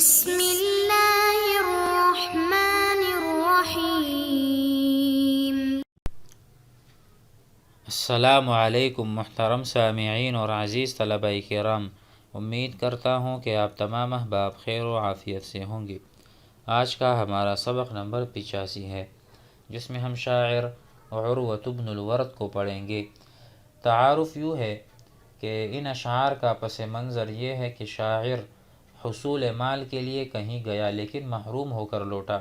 بسم اللہ الرحمن الرحیم۔ السلام علیکم محترم سامعین اور عزیز طلبہ کرام، امید کرتا ہوں کہ آپ تمام احباب خیر و عافیت سے ہوں گے۔ آج کا ہمارا سبق نمبر 85 ہے، جس میں ہم شاعر عروۃ بن الورد کو پڑھیں گے۔ تعارف یوں ہے کہ ان اشعار کا پس منظر یہ ہے کہ شاعر حصول مال کے لیے کہیں گیا لیکن محروم ہو کر لوٹا۔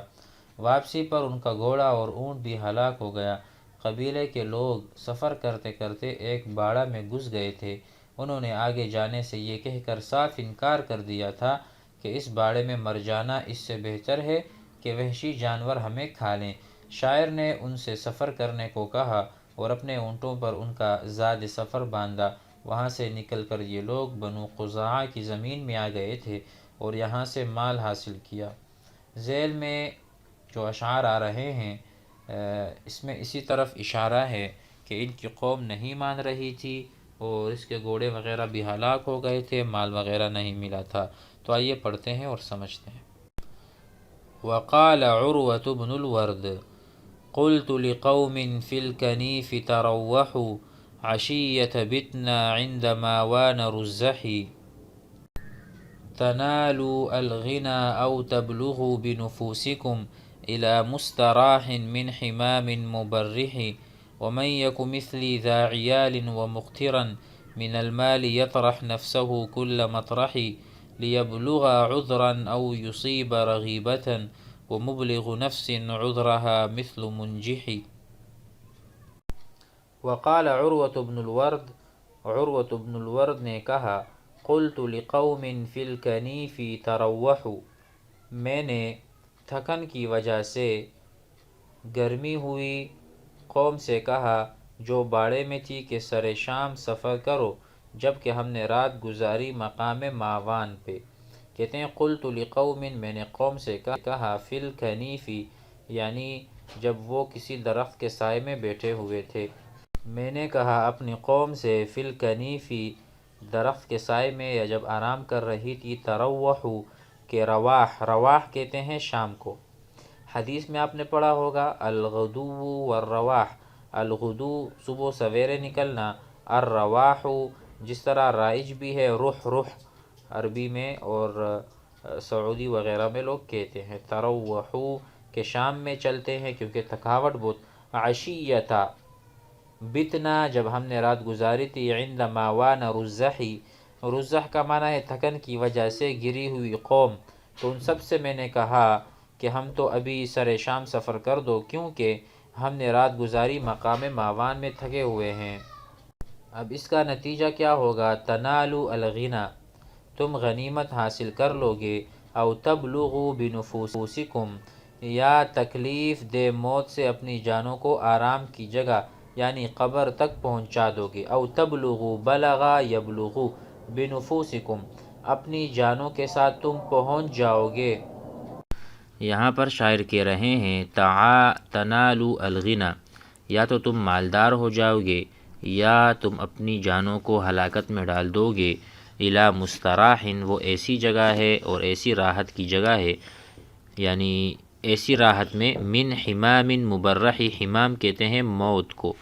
واپسی پر ان کا گھوڑا اور اونٹ بھی ہلاک ہو گیا۔ قبیلے کے لوگ سفر کرتے کرتے ایک باڑہ میں گھس گئے تھے۔ انہوں نے آگے جانے سے یہ کہہ کر صاف انکار کر دیا تھا کہ اس باڑے میں مر جانا اس سے بہتر ہے کہ وحشی جانور ہمیں کھا لیں۔ شاعر نے ان سے سفر کرنے کو کہا اور اپنے اونٹوں پر ان کا زاد سفر باندھا۔ وہاں سے نکل کر یہ لوگ بنو قزاعہ کی زمین میں آ گئے تھے اور یہاں سے مال حاصل کیا۔ ذیل میں جو اشعار آ رہے ہیں اس میں اسی طرف اشارہ ہے کہ ان کی قوم نہیں مان رہی تھی اور اس کے گھوڑے وغیرہ بھی ہلاک ہو گئے تھے، مال وغیرہ نہیں ملا تھا۔ تو آئیے پڑھتے ہیں اور سمجھتے ہیں۔ وقال عروۃ بن الورد قلت لقوم في الكنيف تروحوا عشية بتنا عند ماوان رزحي تنالوا الغنى أو تبلغوا بنفوسكم إلى مستراح من حمام مبرح ومن يك مثلي ذا عيال ومقترا من المال يطرح نفسه كل مطرح ليبلغ عذرا أو يصيب رغيبة ومبلغ نفس عذرها مثل منجح۔ وقال عروۃ بن الورد، عروۃ بن الورد نے کہا، قلت لقوم فی الکنیف تروحوا، میں نے تھکن کی وجہ سے گرمی ہوئی قوم سے کہا جو باڑے میں تھی کہ سر شام سفر کرو، جب کہ ہم نے رات گزاری مقام ماوان پہ۔ کہتے ہیں قلت لقوم، میں نے قوم سے کہا فی الکنیف، یعنی جب وہ کسی درخت کے سائے میں بیٹھے ہوئے تھے۔ میں نے کہا اپنی قوم سے فی الکنیف، درخت کے سائے میں یا جب آرام کر رہی تھی، تروحوا کہ رواح، رواح کہتے ہیں شام کو۔ حدیث میں آپ نے پڑھا ہوگا الغدو والرواح، الغدو صبح سویرے نکلنا، الرواح جس طرح رائج بھی ہے رح رح عربی میں اور سعودی وغیرہ میں لوگ کہتے ہیں۔ تروحوا کہ شام میں چلتے ہیں کیونکہ تھکاوٹ بہت۔ عشیتا بتنا جب ہم نے رات گزاری تھی، عند ماوان رزحی، رزح کا معنی ہے تھکن کی وجہ سے گری ہوئی قوم۔ تو ان سب سے میں نے کہا کہ ہم تو ابھی سر شام سفر کر دو کیونکہ ہم نے رات گزاری مقام ماوان میں تھکے ہوئے ہیں۔ اب اس کا نتیجہ کیا ہوگا؟ تنالوا الغنى، تم غنیمت حاصل کر لو گے، او تبلغوا بنفوسکم، یا تکلیف دے موت سے اپنی جانوں کو آرام کی جگہ یعنی قبر تک پہنچا دو گے۔ او تبلغوا بلغا یبلغوا بنفوسکم، اپنی جانوں کے ساتھ تم پہنچ جاؤ گے۔ یہاں پر شاعر کہہ رہے ہیں تنالوا الغنى، یا تو تم مالدار ہو جاؤ گے یا تم اپنی جانوں کو ہلاکت میں ڈال دو گے۔ الی مستراح، وہ ایسی جگہ ہے اور ایسی راحت کی جگہ ہے، یعنی ایسی راحت میں من حمام مبرح، حمام کہتے ہیں موت کو،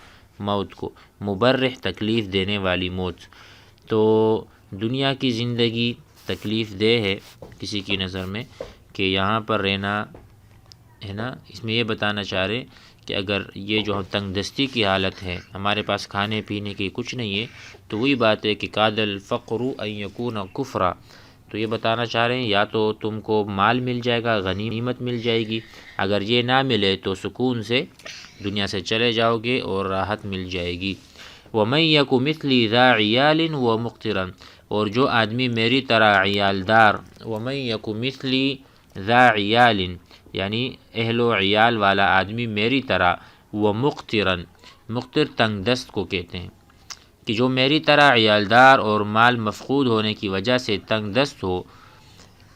موت کو، مبرح تکلیف دینے والی موت۔ تو دنیا کی زندگی تکلیف دہ ہے کسی کی نظر میں کہ یہاں پر رہنا ہے نا۔ اس میں یہ بتانا چاہ رہے کہ اگر یہ جو تنگ دستی کی حالت ہے، ہمارے پاس کھانے پینے کی کچھ نہیں ہے، تو وہی بات ہے کہ کاد الفقر ان یکون کفرا، تو یہ بتانا چاہ رہے ہیں یا تو تم کو مال مل جائے گا، غنیمت مل جائے گی، اگر یہ نہ ملے تو سکون سے دنیا سے چلے جاؤ گے اور راحت مل جائے گی۔ وَمَن يَكُ مِثْلِي ذَا عِيَالٍ وَمُقْتِرًا، اور جو آدمی میری طرح عیالدار، وَمَن يَكُ مِثْلِي ذَا عِيَالٍ یعنی اہل و عیال والا آدمی میری طرح، وَمُقْتِرًا، مقتر تنگ دست کو کہتے ہیں، کہ جو میری طرح عیالدار اور مال مفقود ہونے کی وجہ سے تنگ دست ہو،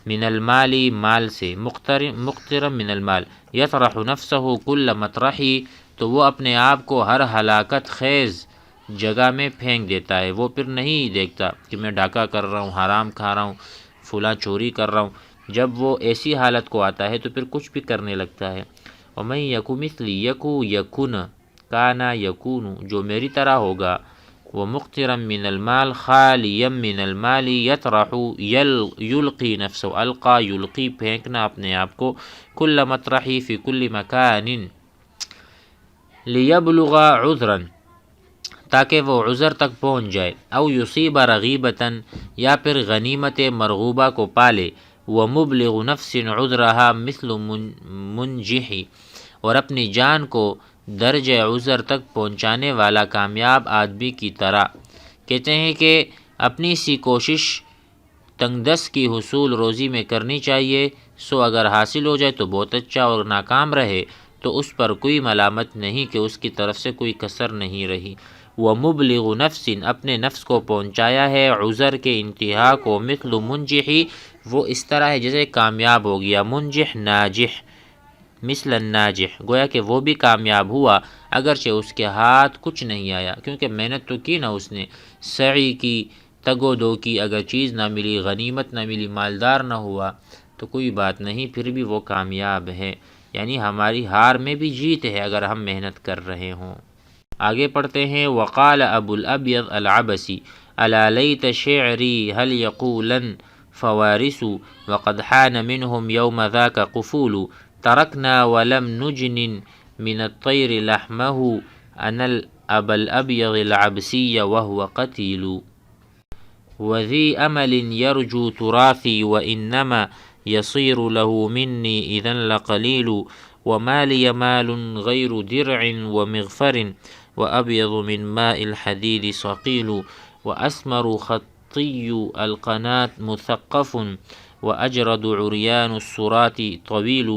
من المال مال سے، مقترا من المال، یطرح نفسہ کل مطرحی، تو وہ اپنے آپ کو ہر ہلاکت خیز جگہ میں پھینک دیتا ہے۔ وہ پھر نہیں دیکھتا کہ میں ڈاکہ کر رہا ہوں، حرام کھا رہا ہوں، فلاں چوری کر رہا ہوں، جب وہ ایسی حالت کو آتا ہے تو پھر کچھ بھی کرنے لگتا ہے۔ وَمَن يَكُ مِثْلِي يَكُ يَكُنَ كَانَ يَكُونُ، جو میری طرح ہوگا، وَمُقْتِرًا مِّنَ الْمَالِ خَالِيًا مِّنَ الْمَالِ يَطْرَحُ يُلْقِي نَفْسَهُ، القا یلقی پھینکنا اپنے آپ کو، کل مطرحی فی کل مکان، لیبلغ عذرا تاکہ وہ عذر تک پہنچ جائے، او یصیب رغیبتاً یا پھر غنیمت مرغوبہ کو پالے، ومبلغ نفس عذرها مثل منجحی، اور اپنی جان کو درجہ عذر تک پہنچانے والا کامیاب آدمی کی طرح۔ کہتے ہیں کہ اپنی سی کوشش تنگ دست کی حصول روزی میں کرنی چاہیے، سو اگر حاصل ہو جائے تو بہت اچھا، اور ناکام رہے تو اس پر کوئی ملامت نہیں کہ اس کی طرف سے کوئی کسر نہیں رہی۔ وَمُبْلِغُ نَفْسٍ، اپنے نفس کو پہنچایا ہے عذر کے انتہا کو، مثل منجحی، وہ اس طرح ہے جیسے کامیاب ہو گیا، منجح ناجح، مثل الناجح، گویا کہ وہ بھی کامیاب ہوا اگرچہ اس کے ہاتھ کچھ نہیں آیا، کیونکہ محنت تو کی نا اس نے، سعی کی، تگ و دو کی، اگر چیز نہ ملی، غنیمت نہ ملی، مالدار نہ ہوا تو کوئی بات نہیں، پھر بھی وہ کامیاب ہے۔ یعنی ہماری ہار میں بھی جیت ہے اگر ہم محنت کر رہے ہوں۔ آگے پڑھتے ہیں، وقال ابو الابیض العبسی الا لیت شعری هل یقولن فوارس وقد حان منهم یوم ذاک قفول ترکنا ولم نجن من الطیر لحمه انا ابا الابیض العبسی وهو قتیل وذی امل یرجو تراثی وانما يصير له مني إذا لقليل وما لي مال غير درع ومغفر وأبيض من ماء الحديد صقيل وأسمر خطي القناة مثقف وأجرد عريان الصراط طويل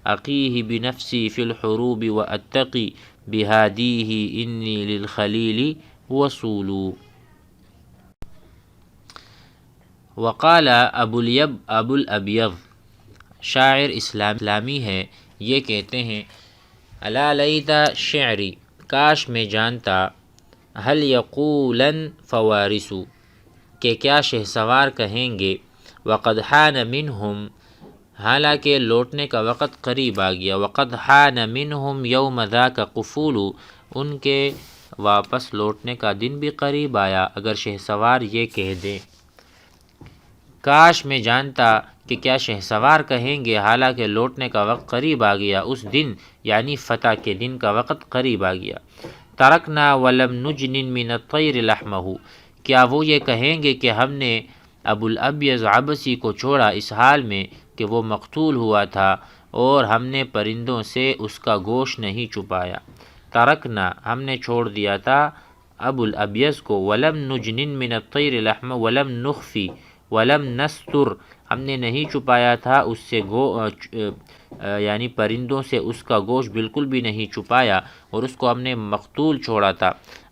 أقيه بنفسي في الحروب وأتقي بهاديه إني للخليل وصول۔ وقال ابو الابیض، شاعر اسلامی ہے، یہ کہتے ہیں، الا لیت شعری، کاش میں جانتا، هل یقولن فوارس، کہ کیا شہسوار کہیں گے، وقد حان منہم، حالانکہ لوٹنے کا وقت قریب آ گیا، وقد حان منہم یوم ذاک قفول، ان کے واپس لوٹنے کا دن بھی قریب آیا، اگر شہسوار یہ کہہ دیں۔ کاش میں جانتا کہ کیا شہسوار کہیں گے حالانکہ لوٹنے کا وقت قریب آ گیا، اس دن یعنی فتح کے دن کا وقت قریب آ گیا۔ ترکنا ولم نجن من الطیر لحمہ، کیا وہ یہ کہیں گے کہ ہم نے ابو الابیض عبسی کو چھوڑا اس حال میں کہ وہ مقتول ہوا تھا اور ہم نے پرندوں سے اس کا گوشت نہیں چھپایا۔ ترکنا، ہم نے چھوڑ دیا تھا ابو الابیض کو، ولم نجن من الطیر لحمہ ولم نخفی ولم نستر، ہم نے نہیں چھپایا تھا اس سے یعنی پرندوں سے اس کا گوشت بالکل بھی نہیں چھپایا، اور اس کو ہم نے مقتول چھوڑا تھا،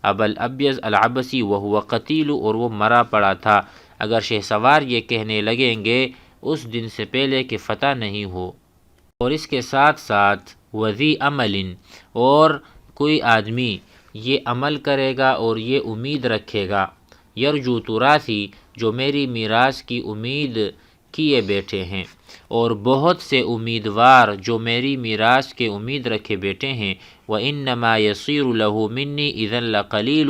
ابو الابیض العبسی وہو قتیل، اور وہ مرا پڑا تھا، اگر شہسوار یہ کہنے لگیں گے اس دن سے پہلے کہ فتح نہیں ہو۔ اور اس کے ساتھ ساتھ وذی عمل، اور کوئی آدمی یہ عمل کرے گا اور یہ امید رکھے گا، یرجو تراثی، جو میری میراث کی امید کیے بیٹھے ہیں، اور بہت سے امیدوار جو میری میراث کے امید رکھے بیٹھے ہیں، وَإِنَّمَا يَصِيرُ لَهُ مِنِّي إِذًا لَقَلِيلُ،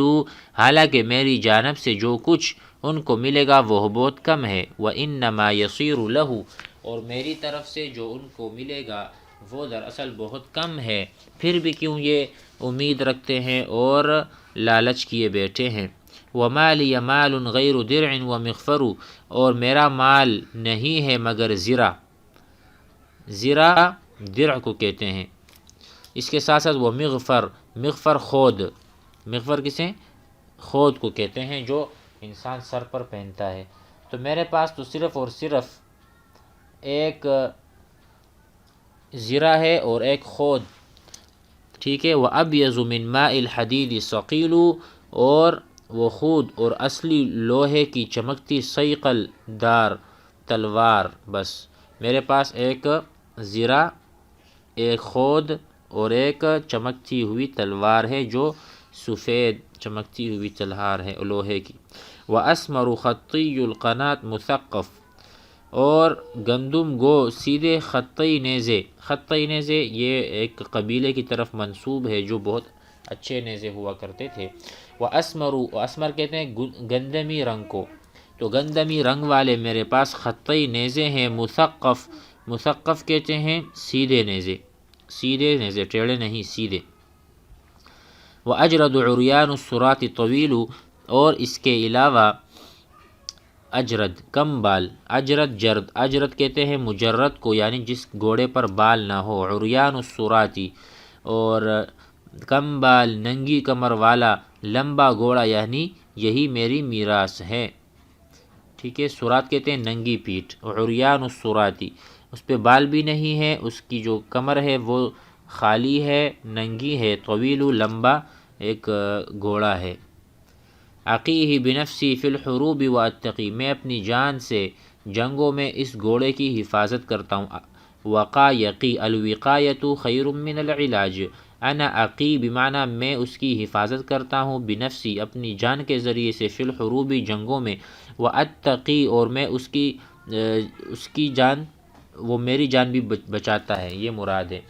حالانکہ میری جانب سے جو کچھ ان کو ملے گا وہ بہت کم ہے، وَإِنَّمَا يَصِيرُ لَهُ، اور میری طرف سے جو ان کو ملے گا وہ دراصل بہت کم ہے، پھر بھی کیوں یہ امید رکھتے ہیں اور لالچ کیے بیٹھے ہیں۔ وَمَا لِيَ مَالٌ غَيْرُ دِرْعٍ وَمِغْفَرُ، اور میرا مال نہیں ہے مگر زرہ، زرہ درع کو کہتے ہیں، اس کے ساتھ ساتھ وہ مغفر خود، مغفر کسے؟ خود کو کہتے ہیں جو انسان سر پر پہنتا ہے، تو میرے پاس تو صرف اور صرف ایک زرہ ہے اور ایک خود، ٹھیک ہے، وَأَبْيَضُ مِن مَاءِ الْحَدِيدِ صَقِيلُ، اور وہ خود اور اصلی لوہے کی چمکتی صیقل دار تلوار، بس میرے پاس ایک زرہ، ایک خود اور ایک چمکتی ہوئی تلوار ہے جو سفید چمکتی ہوئی تلوار ہے لوہے کی۔ وَأَسْمَرُ خَطِّيُّ الْقَنَاةِ مُثَقَّفٌ، اور گندم گو سیدھے خطی نیزے، خطی نیزے یہ ایک قبیلے کی طرف منسوب ہے جو بہت اچھے نیزے ہوا کرتے تھے۔ وَأَسْمَرُ، اسمر کہتے ہیں گندمی رنگ کو، تو گندمی رنگ والے میرے پاس خطی نیزے ہیں، مثقف، مثقف کہتے ہیں سیدھے نیزے، سیدھے نیزے، ٹیڑھے نہیں سیدھے۔ وَأَجْرَدُ عُرْيَانُ الصُّرَاطِ طَوِيلُ، اور اس کے علاوہ اجرد کم بال، اجرد جرد، اجرد کہتے ہیں مجرد کو یعنی جس گھوڑے پر بال نہ ہو، عریان الصراطی، اور کم بال ننگی کمر والا لمبا گھوڑا یعنی یہی میری میراث ہے، ٹھیک ہے۔ صراط کہتے ہیں ننگی پیٹھ، عریان الصراطی، اس پہ بال بھی نہیں ہے، اس کی جو کمر ہے وہ خالی ہے، ننگی ہے، طویل لمبا ایک گھوڑا ہے۔ عقیہ بنفسی فی الحروب واتقی، میں اپنی جان سے جنگوں میں اس گھوڑے کی حفاظت کرتا ہوں۔ وقا یقی، الوقایۃ خیر من العلاج، انا عقی بمعنی میں اس کی حفاظت کرتا ہوں، بنفسی اپنی جان کے ذریعے سے، فی الحروب جنگوں میں، واتقی اور میں اس کی جان، وہ میری جان بھی بچاتا ہے، یہ مراد ہے۔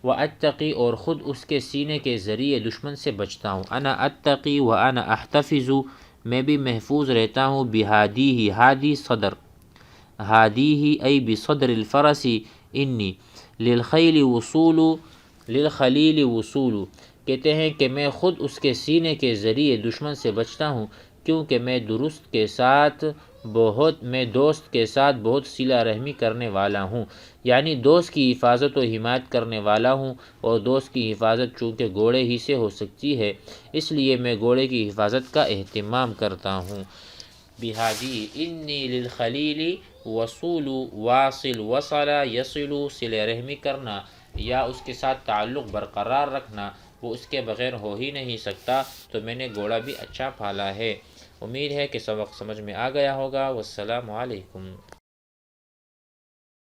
واتقی اور خود اس کے سینے کے ذریعے دشمن سے بچتا ہوں۔ انا اتقی وانا احتفظ، میں بھی محفوظ رہتا ہوں، بہادیہ، ہادی صدر، ہادیہ ای بصدر الفرس انی للخیل وصول، للخلیل وصول، کہتے ہیں کہ میں خود اس کے سینے کے ذریعے دشمن سے بچتا ہوں، کیونکہ میں دوست کے ساتھ بہت صلہ رحمی کرنے والا ہوں، یعنی دوست کی حفاظت و حمایت کرنے والا ہوں، اور دوست کی حفاظت چونکہ گھوڑے ہی سے ہو سکتی ہے، اس لیے میں گھوڑے کی حفاظت کا اہتمام کرتا ہوں۔ بہادی انی للخلیل وصول، واصل، وصل یصل، صلہ رحمی کرنا یا اس کے ساتھ تعلق برقرار رکھنا، وہ اس کے بغیر ہو ہی نہیں سکتا، تو میں نے گھوڑا بھی اچھا پالا ہے۔ امید ہے کہ سبق سمجھ میں آ گیا ہوگا۔ والسلام علیکم۔